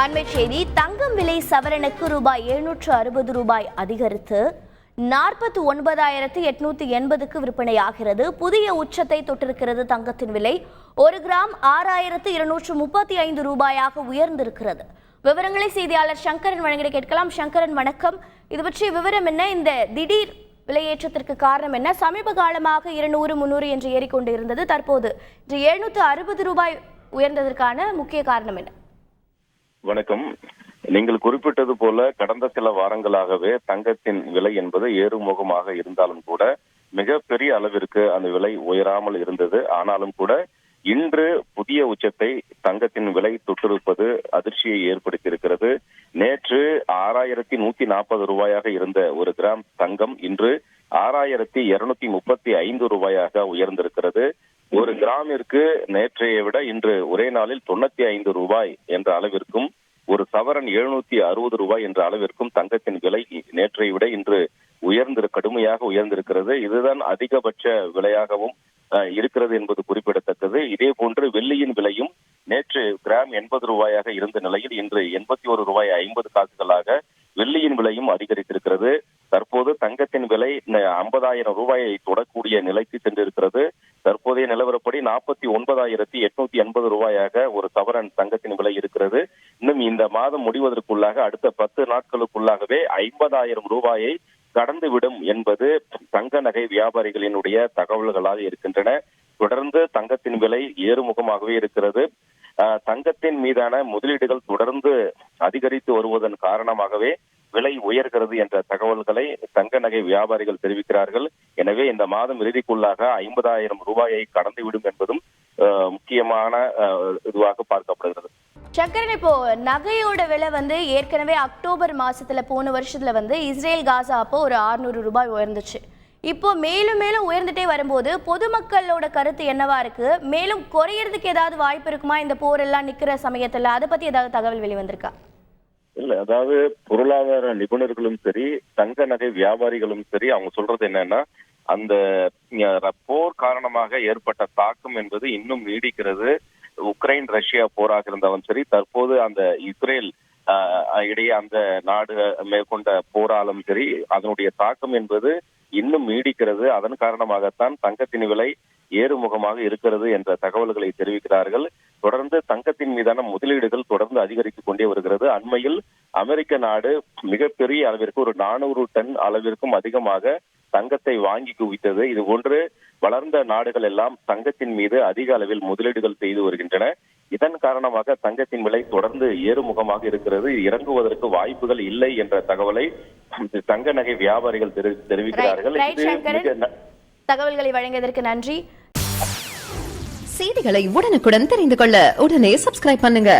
அண்மை செய்தி. தங்கம் விலை சவரனுக்கு ரூபாய் 760 அதிகரித்து 49,880க்கு விற்பனையாகிறது. புதிய உச்சத்தை தொட்டிருக்கிறது. தங்கத்தின் விலை 1 கிராம் 6,235 ரூபாயாக உயர்ந்திருக்கிறது. விவரங்களை செய்தியாளர் சங்கரன் வழங்கிட கேட்கலாம். சங்கரன், வணக்கம். இது பற்றிய விவரம் என்ன? இந்த திடீர் விலையேற்றத்திற்கு காரணம் என்ன? சமீப காலமாக 200, 300 என்று ஏறிக்கொண்டு இருந்தது. தற்போது 760 ரூபாய் உயர்ந்ததற்கான முக்கிய காரணம் என்ன? வணக்கம். நீங்கள் குறிப்பிட்டது போல கடந்த சில வாரங்களாகவே தங்கத்தின் விலை என்பது ஏறுமுகமாக இருந்தாலும் கூட மிகப்பெரிய அளவிற்கு அந்த விலை உயராமல் இருந்தது. ஆனாலும் கூட இன்று புதிய உச்சத்தை தங்கத்தின் விலை தொட்டிருப்பது அதிர்ச்சியை ஏற்படுத்தியிருக்கிறது. நேற்று 6,140 ரூபாயாக இருந்த 1 கிராம் தங்கம் இன்று 6,235 ரூபாயாக உயர்ந்திருக்கிறது. 1 கிராமிற்கு நேற்றைய விட இன்று ஒரே நாளில் 95 ரூபாய் என்ற அளவிற்கும், ஒரு சவரன் 760 ரூபாய் என்ற அளவிற்கும் தங்கத்தின் விலை நேற்றைய விட இன்று கடுமையாக உயர்ந்திருக்கிறது. இதுதான் அதிகபட்ச விலையாகவும் இருக்கிறது என்பது குறிப்பிடத்தக்கது. இதே போன்று வெள்ளியின் விலையும் நேற்று கிராம் 80 ரூபாயாக இருந்த நிலையில் இன்று 81 ரூபாய் 50 காசுகளாக வெள்ளியின் விலையும் அதிகரித்திருக்கிறது. தற்போது தங்கத்தின் விலை 50,000 ரூபாயை தொடக்கூடிய நிலைக்கு சென்றிருக்கிறது. தற்போதைய நிலவரப்படி 49,880 ரூபாயாக ஒரு சவரன் தங்கத்தின் விலை இருக்கிறது. இன்னும் இந்த மாதம் முடிவதற்குள்ளாக அடுத்த 10 நாட்களுக்குள்ளாகவே 50,000 ரூபாயை கடந்துவிடும் என்பது தங்க நகை வியாபாரிகளினுடைய தகவல்களாக இருக்கின்றன. தொடர்ந்து தங்கத்தின் விலை ஏறுமுகமாகவே இருக்கிறது. தங்கத்தின் மீதான முதலீடுகள் தொடர்ந்து அதிகரித்து வருவதன் காரணமாகவே விலை உயர்கிறது என்ற தகவல்களை தங்க நகை வியாபாரிகள் தெரிவிக்கிறார்கள். எனவே இந்த மாதம் இறுதிக்குள்ளாக 50,000 ரூபாயை கடந்துவிடும் என்பதும் முக்கியமான இதுவாக பார்க்கப்படுகிறது. சங்கரன், இப்போ நகையோட விலை ஏற்கனவே அக்டோபர் மாசத்துல போன வருஷத்துல இஸ்ரேல் காசா அப்போ ஒரு 600 ரூபாய் உயர்ந்துச்சு. இப்போ மேலும் மேலும் உயர்ந்துட்டே வரும்போது பொதுமக்களோட கருத்து என்னவா இருக்கு? மேலும் குறையறதுக்கு ஏதாவது வாய்ப்பு இருக்குமா இந்த போரெல்லாம் நிக்கிற சமயத்துல? அதை பத்தி ஏதாவது தகவல் வெளிவந்திருக்கா? இல்ல, அதாவது பொருளாதார நிபுணர்களும் சரி, தங்க நகை வியாபாரிகளும் சரி, அவங்க சொல்றது என்னன்னா, அந்த போர் காரணமாக ஏற்பட்ட தாக்கம் என்பது இன்னும் நீடிக்கிறது. உக்ரைன் ரஷ்யா போராக இருந்தாலும் சரி, தற்போது அந்த இஸ்ரேல் இடையே அந்த நாடு மேற்கொண்ட போராலும் சரி, அதனுடைய தாக்கம் என்பது இன்னும் நீடிக்கிறது. அதன் காரணமாகத்தான் தங்கத்தின் விலை ஏறுமுகமாக இருக்கிறது என்ற தகவல்களை தெரிவிக்கிறார்கள். தொடர்ந்து தங்கத்தின் மீதான முதலீடுகள் தொடர்ந்து அதிகரித்துக் கொண்டே வருகிறது. அண்மையில் அமெரிக்க நாடு மிகப்பெரிய அளவிற்கு ஒரு 400 டன் அளவிற்கும் அதிகமாக தங்கத்தை வாங்கி குவித்தது. இது போன்று வளர்ந்த நாடுகள் எல்லாம் தங்கத்தின் மீது அதிக அளவில் முதலீடுகள் செய்து வருகின்றன. இதன் காரணமாக தங்கத்தின் விலை தொடர்ந்து ஏறுமுகமாக இருக்கிறது. இறங்குவதற்கு வாய்ப்புகள் இல்லை என்ற தகவலை தங்க நகை வியாபாரிகள் தெரிவிக்கிறார்கள். தகவல்களை வழங்கியதற்கு நன்றி. செய்திகளை உடனுக்குடன் தெரிந்து கொள்ள உடனே சப்ஸ்கிரைப் பண்ணுங்க.